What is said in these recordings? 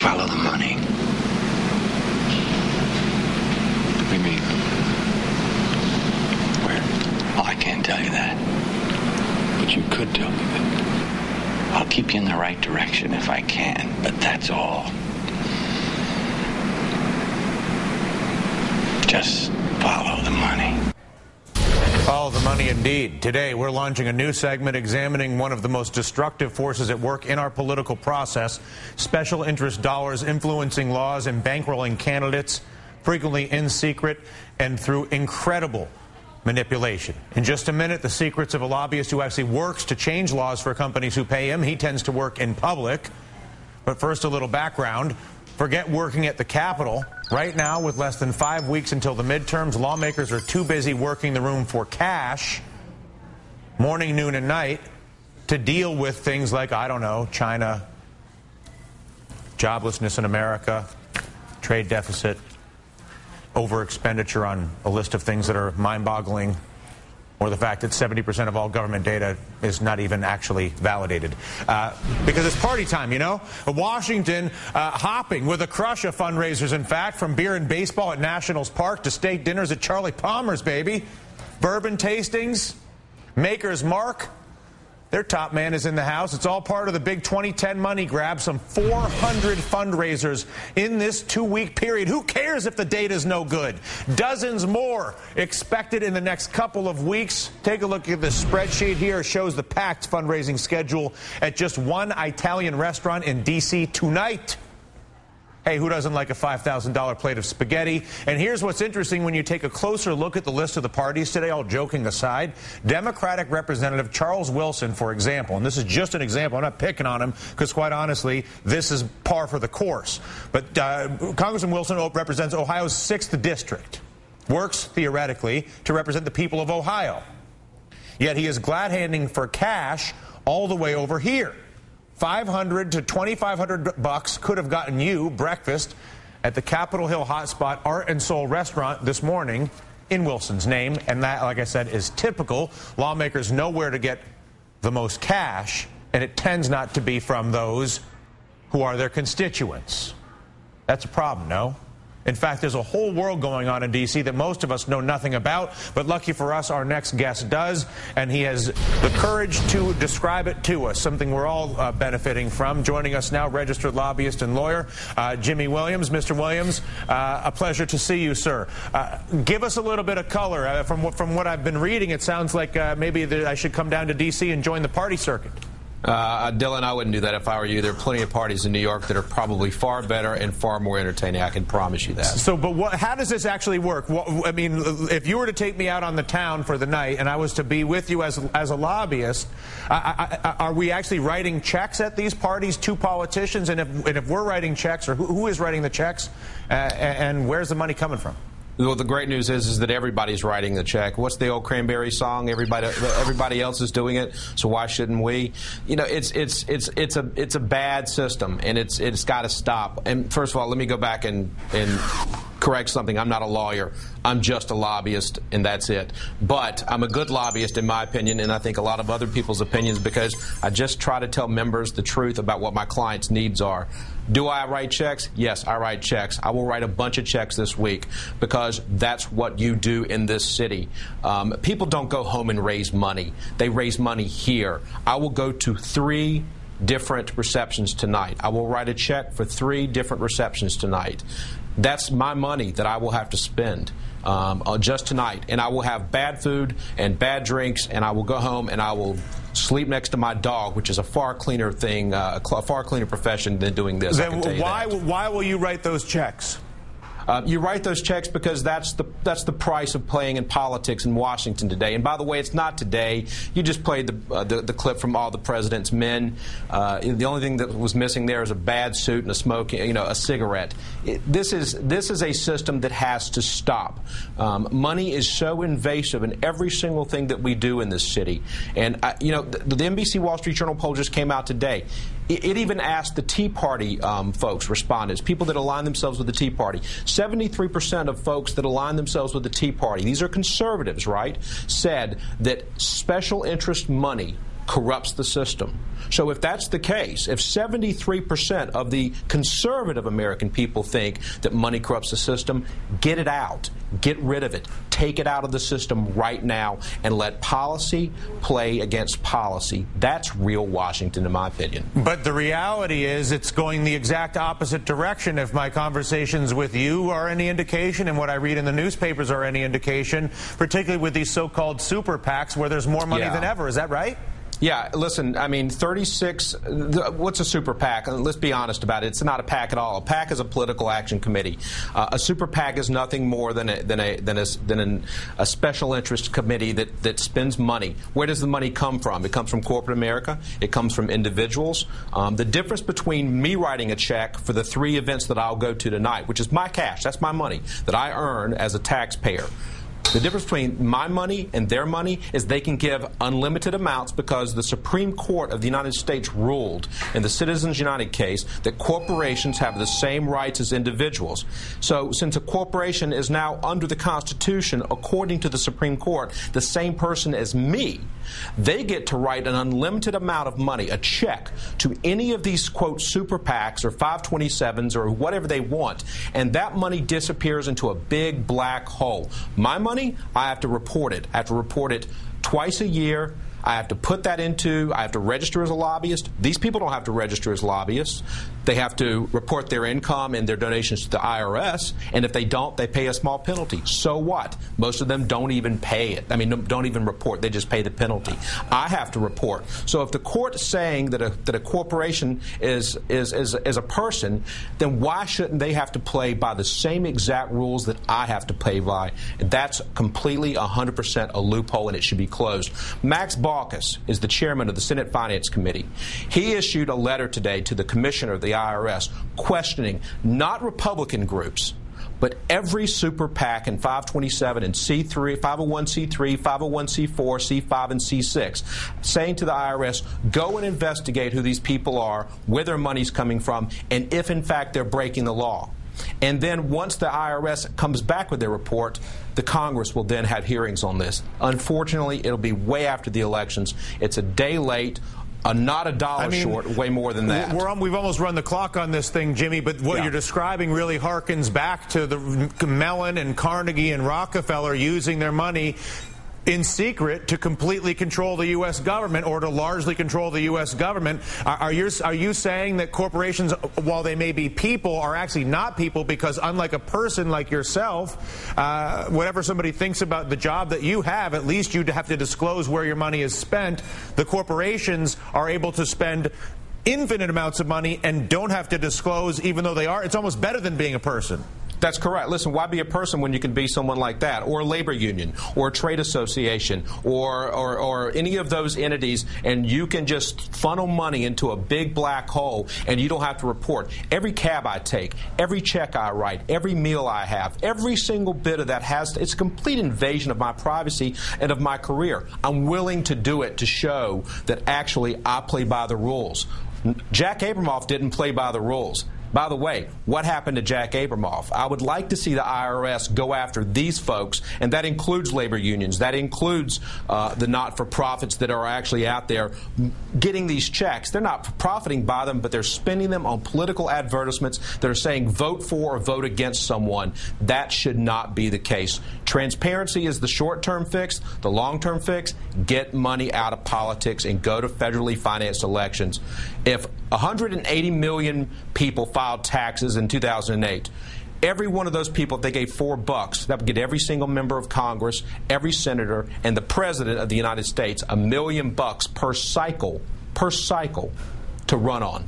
Follow the money. What do you mean? Where? Oh, I can't tell you that. But you could tell me that. I'll keep you in the right direction if I can, but that's all. Just follow the money. Follow the money indeed. Today, we're launching a new segment examining one of the most destructive forces at work in our political process, special interest dollars influencing laws and bankrolling candidates, frequently in secret and through incredible manipulation. In just a minute, the secrets of a lobbyist who actually works to change laws for companies who pay him. He tends to work in public. But first, a little background. Forget working at the Capitol. Right now, with less than 5 weeks until the midterms, lawmakers are too busy working the room for cash, morning, noon, and night, to deal with things like, I don't know, China, joblessness in America, trade deficit, over-expenditure on a list of things that are mind-boggling, or the fact that 70% of all government data is not even actually validated. Because it's party time, you know? Washington hopping with a crush of fundraisers, in fact, from beer and baseball at Nationals Park to steak dinners at Charlie Palmer's, baby. Bourbon tastings, Maker's Mark. Their top man is in the house. It's all part of the big 2010 money grab. Some 400 fundraisers in this 2-week period. Who cares if the data's no good? Dozens more expected in the next couple of weeks. Take a look at this spreadsheet here. It shows the packed fundraising schedule at just one Italian restaurant in D.C. tonight. Hey, who doesn't like a $5,000 plate of spaghetti? And here's what's interesting when you take a closer look at the list of the parties today, all joking aside. Democratic Representative Charles Wilson, for example, and this is just an example, I'm not picking on him because, quite honestly, this is par for the course. But Congressman Wilson represents Ohio's 6th district, works, theoretically, to represent the people of Ohio. Yet he is glad-handing for cash all the way over here. $500 to $2,500 could have gotten you breakfast at the Capitol Hill hotspot Art and Soul restaurant this morning in Wilson's name. And that, like I said, is typical. Lawmakers know where to get the most cash, and it tends not to be from those who are their constituents. That's a problem, no? In fact, there's a whole world going on in D.C. that most of us know nothing about, but lucky for us, our next guest does, and he has the courage to describe it to us, something we're all benefiting from. Joining us now, registered lobbyist and lawyer, Jimmy Williams. Mr. Williams, a pleasure to see you, sir. Give us a little bit of color. From what I've been reading, it sounds like maybe I should come down to D.C. and join the party circuit. Dylan, I wouldn't do that if I were you. There are plenty of parties in New York that are probably far better and far more entertaining. I can promise you that. So, but how does this actually work? I mean, if you were to take me out on the town for the night and I was to be with you as a lobbyist, are we actually writing checks at these parties to politicians? And if we're writing checks, or who is writing the checks, and where's the money coming from? Well, the great news is that everybody's writing the check. What's the old Cranberry song? Everybody else is doing it, so why shouldn't we? You know, it's a bad system, and it's got to stop. And first of all, let me go back and correct something. I'm not a lawyer. I'm just a lobbyist, and that's it. But I'm a good lobbyist, in my opinion, and I think a lot of other people's opinions, because I just try to tell members the truth about what my clients' needs are. Do I write checks? Yes, I write checks. I will write a bunch of checks this week because that's what you do in this city. People don't go home and raise money. They raise money here. I will go to 3 different receptions tonight. I will write a check for 3 different receptions tonight. That's my money that I will have to spend just tonight. And I will have bad food and bad drinks, and I will go home and I will sleep next to my dog, which is a far cleaner thing, a far cleaner profession than doing this. Then why will you write those checks? You write those checks because that's the price of playing in politics in Washington today. And by the way, it's not today. You just played the clip from All the President's Men. The only thing that was missing there is a bad suit and a cigarette. This is a system that has to stop. Money is so invasive in every single thing that we do in this city. And the NBC Wall Street Journal poll just came out today. It even asked the Tea Party folks, respondents, people that align themselves with the Tea Party. 73% of folks that align themselves with the Tea Party, these are conservatives, right, said that special interest money corrupts the system. So if that's the case, if 73% of the conservative American people think that money corrupts the system, get it out. Get rid of it. Take it out of the system right now and let policy play against policy. That's real Washington, in my opinion. But the reality is it's going the exact opposite direction. If my conversations with you are any indication and what I read in the newspapers are any indication, particularly with these so-called super PACs where there's more money than ever. Is that right? Yeah, listen, I mean, 36, what's a super PAC? Let's be honest about it. It's not a PAC at all. A PAC is a political action committee. A super PAC is nothing more than a special interest committee that spends money. Where does the money come from? It comes from corporate America. It comes from individuals. The difference between me writing a check for the 3 events that I'll go to tonight, which is my cash, that's my money that I earn as a taxpayer. The difference between my money and their money is they can give unlimited amounts because the Supreme Court of the United States ruled in the Citizens United case that corporations have the same rights as individuals. So since a corporation is now under the Constitution, according to the Supreme Court, the same person as me, they get to write an unlimited amount of money, a check, to any of these, quote, super PACs or 527s or whatever they want, and that money disappears into a big black hole. My money, I have to report it. I have to report it twice a year. I have to put that into, I have to register as a lobbyist. These people don't have to register as lobbyists. They have to report their income and their donations to the IRS, and if they don't, they pay a small penalty. So what? Most of them don't even pay it. I mean, don't even report. They just pay the penalty. I have to report. So if the court is saying that a corporation is a person, then why shouldn't they have to play by the same exact rules that I have to play by? And that's completely 100% a loophole, and it should be closed. Max Baucus is the chairman of the Senate Finance Committee. He issued a letter today to the commissioner of the IRS questioning not Republican groups, but every super PAC in 527 and C3, 501c3, 501c4, C5, and C6, saying to the IRS, go and investigate who these people are, where their money's coming from, and if in fact they're breaking the law. And then once the IRS comes back with their report, the Congress will then have hearings on this. Unfortunately, it'll be way after the elections. It's a day late. Not a dollar short, way more than that. We've almost run the clock on this thing, Jimmy, but what you're describing really harkens back to the Mellon and Carnegie and Rockefeller using their money in secret to completely control the U.S. government or to largely control the U.S. government. Are you saying that corporations, while they may be people, are actually not people because unlike a person like yourself, whatever somebody thinks about the job that you have, at least you'd have to disclose where your money is spent. The corporations are able to spend infinite amounts of money and don't have to disclose even though they are. It's almost better than being a person. That's correct. Listen, why be a person when you can be someone like that, or a labor union, or a trade association, or any of those entities, and you can just funnel money into a big black hole, and you don't have to report. Every cab I take, every check I write, every meal I have, every single bit of that it's a complete invasion of my privacy and of my career. I'm willing to do it to show that actually I play by the rules. Jack Abramoff didn't play by the rules. By the way, what happened to Jack Abramoff? I would like to see the IRS go after these folks, and that includes labor unions. That includes the not-for-profits that are actually out there getting these checks. They're not profiting by them, but they're spending them on political advertisements that are saying vote for or vote against someone. That should not be the case. Transparency is the short-term fix. The long-term fix, get money out of politics and go to federally financed elections. If 180 million people filed taxes in 2008, every one of those people, if they gave $4, that would get every single member of Congress, every senator, and the president of the United States $1 million per cycle to run on.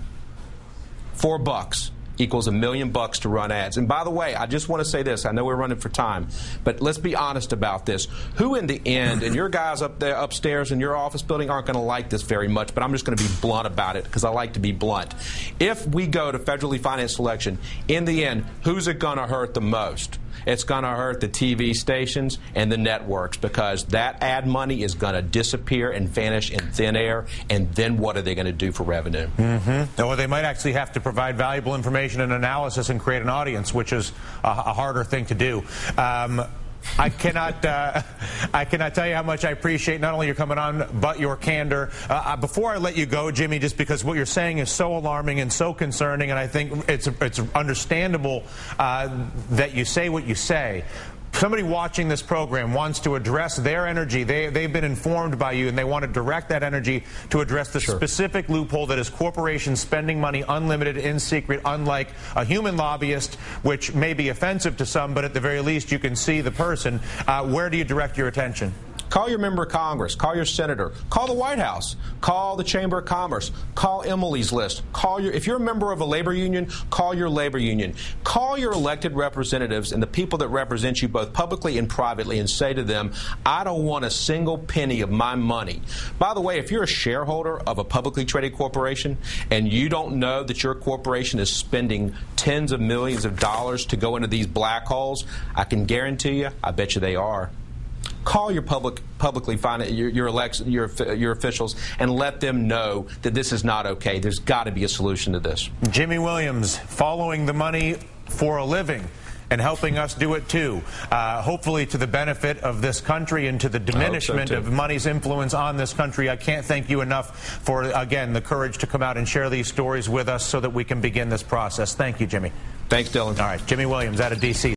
$4 equals $1 million to run ads. And by the way, I just want to say this. I know we're running for time, but let's be honest about this. Who in the end, and your guys up there upstairs in your office building aren't going to like this very much, but I'm just going to be blunt about it because I like to be blunt. If we go to federally financed election, in the end, who's it going to hurt the most? It's going to hurt the TV stations and the networks because that ad money is going to disappear and vanish in thin air, and then what are they going to do for revenue? Or they might actually have to provide valuable information and analysis and create an audience, which is a harder thing to do. I cannot tell you how much I appreciate not only your coming on, but your candor. Before I let you go, Jimmy, just because what you're saying is so alarming and so concerning, and I think it's understandable that you say what you say. Somebody watching this program wants to address their energy. They've been informed by you, and they want to direct that energy to address the specific loophole that is corporations spending money unlimited, in secret, unlike a human lobbyist, which may be offensive to some, but at the very least you can see the person. Where do you direct your attention? Call your member of Congress. Call your senator. Call the White House. Call the Chamber of Commerce. Call Emily's List. If you're a member of a labor union, call your labor union. Call your elected representatives and the people that represent you both publicly and privately and say to them, I don't want a single penny of my money. By the way, if you're a shareholder of a publicly traded corporation and you don't know that your corporation is spending tens of millions of dollars to go into these black holes, I can guarantee you, I bet you they are. Call your publicly your officials and let them know that this is not okay. There's got to be a solution to this. Jimmy Williams, following the money for a living and helping us do it too, hopefully to the benefit of this country and to the diminishment of money's influence on this country. I can't thank you enough for, again, the courage to come out and share these stories with us so that we can begin this process. Thank you, Jimmy. Thanks, Dylan. All right, Jimmy Williams out of D.C.